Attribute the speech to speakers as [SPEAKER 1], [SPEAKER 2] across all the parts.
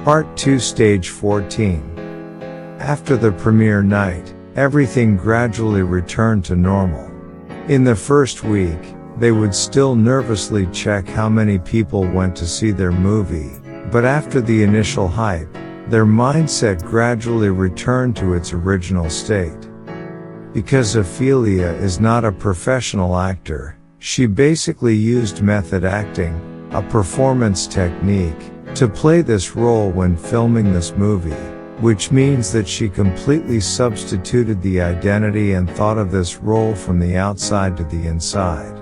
[SPEAKER 1] Part 2 Stage 14. After the premiere night, everything gradually returned to normal. In the first week, they would still nervously check how many people went to see their movie, but after the initial hype, their mindset gradually returned to its original state. Because Ophelia is not a professional actor, she basically used method acting, a performance technique, to play this role when filming this movie, which means that she completely substituted the identity and thought of this role from the outside to the inside.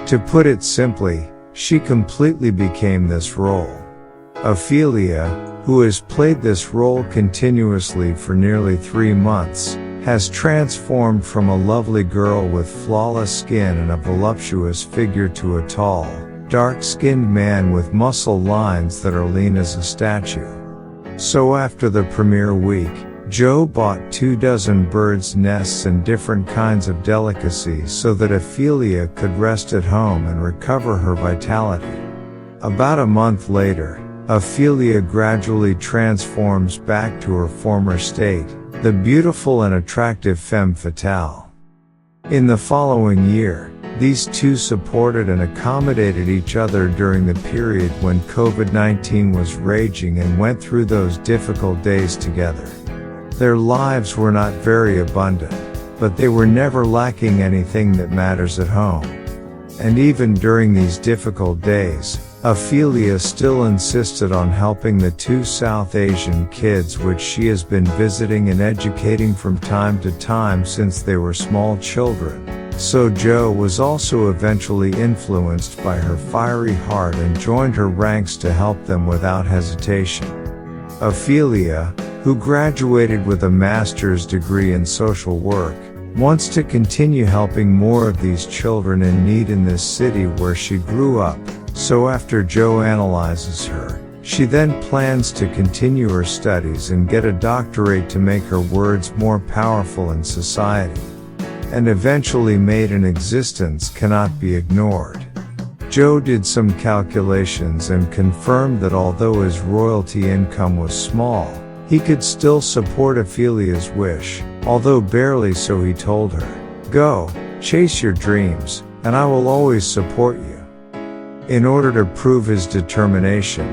[SPEAKER 1] To put it simply, she completely became this role. Ophelia, who has played this role continuously for nearly 3 months, has transformed from a lovely girl with flawless skin and a voluptuous figure to a tall, dark-skinned man with muscle lines that are lean as a statue. So after the premiere week, Joe bought 24 birds' nests and different kinds of delicacies so that Ophelia could rest at home and recover her vitality. About a month later, Ophelia gradually transforms back to her former state, the beautiful and attractive femme fatale. In the following year, these two supported and accommodated each other during the period when COVID-19 was raging and went through those difficult days together. Their lives were not very abundant, but they were never lacking anything that matters at home. And even during these difficult days, Ophelia still insisted on helping the 2 South Asian kids which she has been visiting and educating from time to time since they were small children. So Joe was also eventually influenced by her fiery heart and joined her ranks to help them without hesitation. Ophelia, who graduated with a master's degree in social work, wants to continue helping more of these children in need in this city where she grew up. So after Joe analyzes her, she then plans to continue her studies and get a doctorate to make her words more powerful in society. And eventually made an existence cannot be ignored. Joe did some calculations and confirmed that although his royalty income was small, he could still support Ophelia's wish, although barely, so he told her, "Go, chase your dreams, and I will always support you." In order to prove his determination,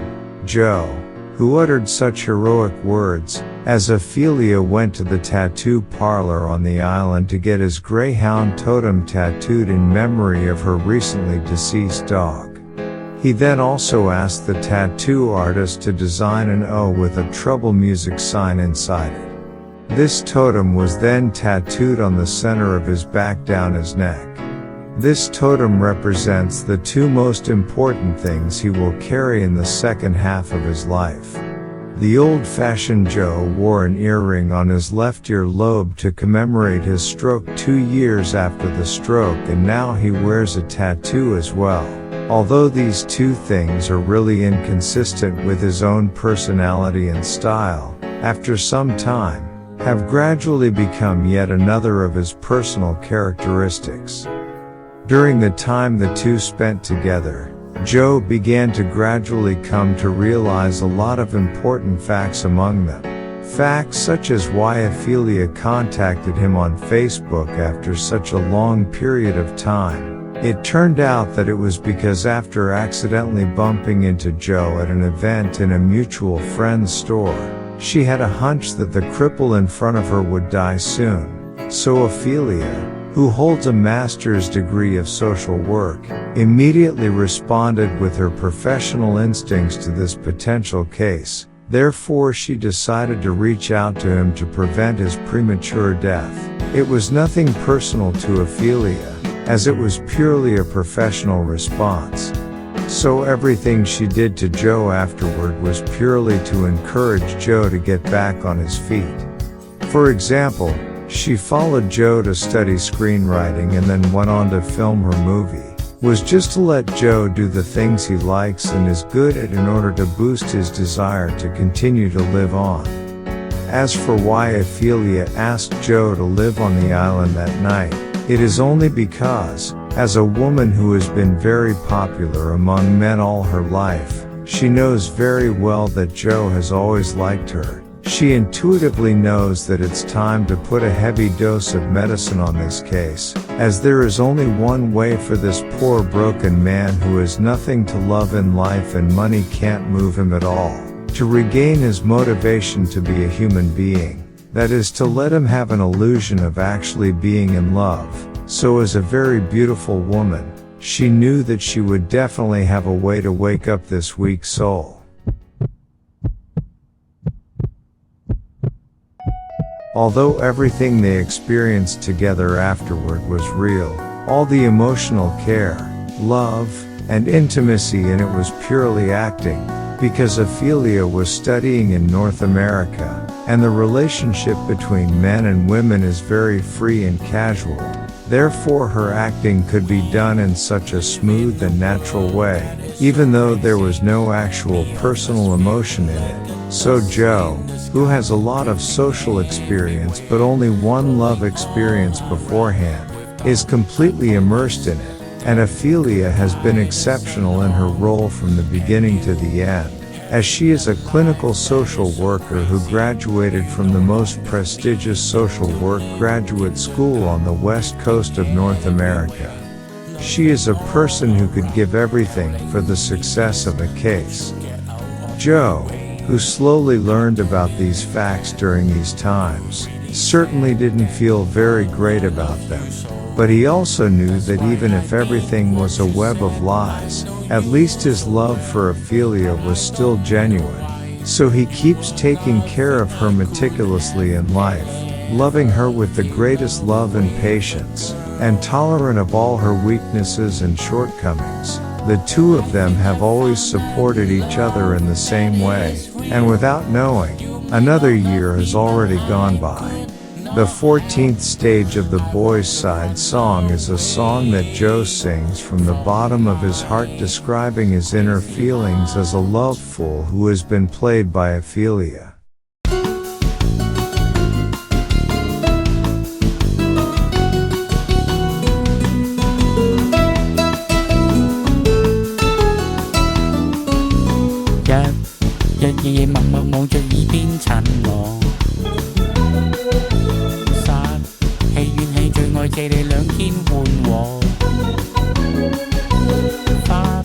[SPEAKER 1] Joe, who uttered such heroic words, as Ophelia went to the tattoo parlor on the island to get his greyhound totem tattooed in memory of her recently deceased dog. He then also asked the tattoo artist to design an O with a trouble music sign inside it. This totem was then tattooed on the center of his back down his neck. This totem represents the 2 most important things he will carry in the second half of his life. The old-fashioned Joe wore an earring on his left earlobe to commemorate his stroke 2 years after the stroke, and now he wears a tattoo as well. Although these 2 things are really inconsistent with his own personality and style, after some time, have gradually become yet another of his personal characteristics. During the time the 2 spent together, Joe began to gradually come to realize a lot of important facts among them. Facts such as why Ophelia contacted him on Facebook after such a long period of time. It turned out that it was because after accidentally bumping into Joe at an event in a mutual friend's store, she had a hunch that the cripple in front of her would die soon. So Ophelia, who holds a master's degree of social work, immediately responded with her professional instincts to this potential case. Therefore she decided to reach out to him to prevent his premature death. It was nothing personal to Ophelia, as it was purely a professional response. So everything she did to Joe afterward was purely to encourage Joe to get back on his feet. For example, she followed Joe to study screenwriting and then went on to film her movie. Was just to let Joe do the things he likes and is good at in order to boost his desire to continue to live on. As for why Ophelia asked Joe to live on the island that night, it is only because, as a woman who has been very popular among men all her life, She knows very well that Joe has always liked her. She intuitively knows that it's time to put a heavy dose of medicine on this case, as there is only one way for this poor broken man who has nothing to love in life and money can't move him at all, to regain his motivation to be a human being. That is, to let him have an illusion of actually being in love. So as a very beautiful woman, she knew that she would definitely have a way to wake up this weak soul. Although everything they experienced together afterward was real, all the emotional care, love, and intimacy in it was purely acting, because Ophelia was studying in North America, and the relationship between men and women is very free and casual. Therefore her acting could be done in such a smooth and natural way, even though there was no actual personal emotion in it. So Joe, who has a lot of social experience but only one love experience beforehand, is completely immersed in it, and Ophelia has been exceptional in her role from the beginning to the end, as she is a clinical social worker who graduated from the most prestigious social work graduate school on the west coast of North America. She is a person who could give everything for the success of a case. Joe, who slowly learned about these facts during these times, certainly didn't feel very great about them. But he also knew that even if everything was a web of lies, at least his love for Ophelia was still genuine. So he keeps taking care of her meticulously in life, loving her with the greatest love and patience, and tolerant of all her weaknesses and shortcomings. The two of them have always supported each other in the same way, and without knowing, another year has already gone by. The 14th stage of the boys' side song is a song that Joe sings from the bottom of his heart, describing his inner feelings as a love fool who has been played by Ophelia.
[SPEAKER 2] 日夜默默望着耳邊襯我，戲院戲最愛借你兩天緩和，發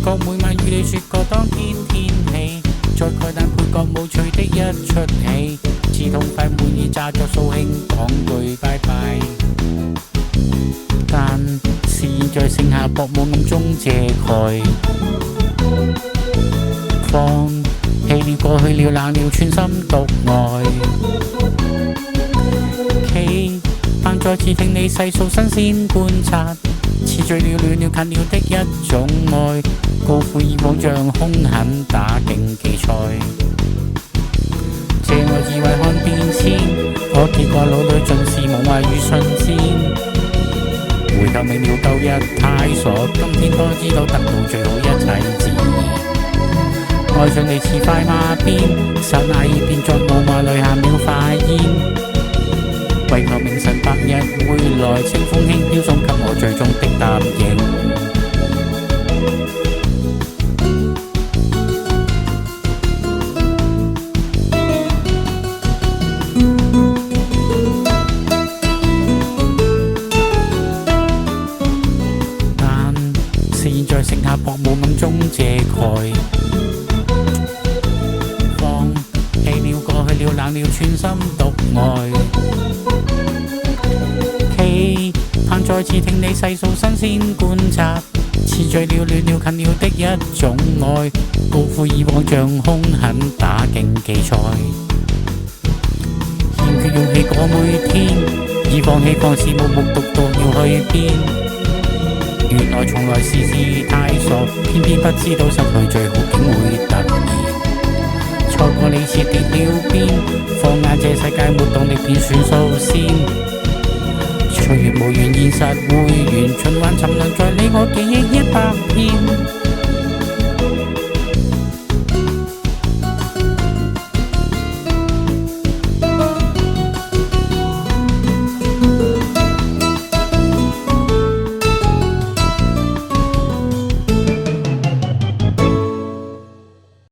[SPEAKER 2] 覺每晚與你説過當天天氣，再蓋但配角無趣的一出戲，刺痛快滿意詐作掃興講句拜拜，但是現在剩下薄霧暗中遮蓋，放棄了過去了冷了穿心獨愛，期盼再次聽你細數新鮮觀察，似醉了暖了近了的一種愛，高呼以往像兇狠打競技賽，這愛智慧看變遷，可結果腦裏盡是夢幻與瞬間，回頭明了舊日太傻，今天多知道得到最好一切自然。愛上你似快馬鞭，剎那已變作霧馬淚下了化煙，為求明晨白日會來，清風輕飄送給我最終的答應。但是現在剩下薄霧暗中遮蓋。了冷了穿心獨愛，期盼再次聽你細數新鮮觀察，似醉了暖了近了的一種愛，高呼以往像兇狠打競技賽，欠缺勇氣過每天，已放棄放肆默默獨獨要去邊，原來從來事太傻，偏偏不知道失去最好竟會突然。錯過你似跌了邊，放眼這世界沒動力便算數先。歲月無緣，現實會完，循環沉淪在你我記憶100遍。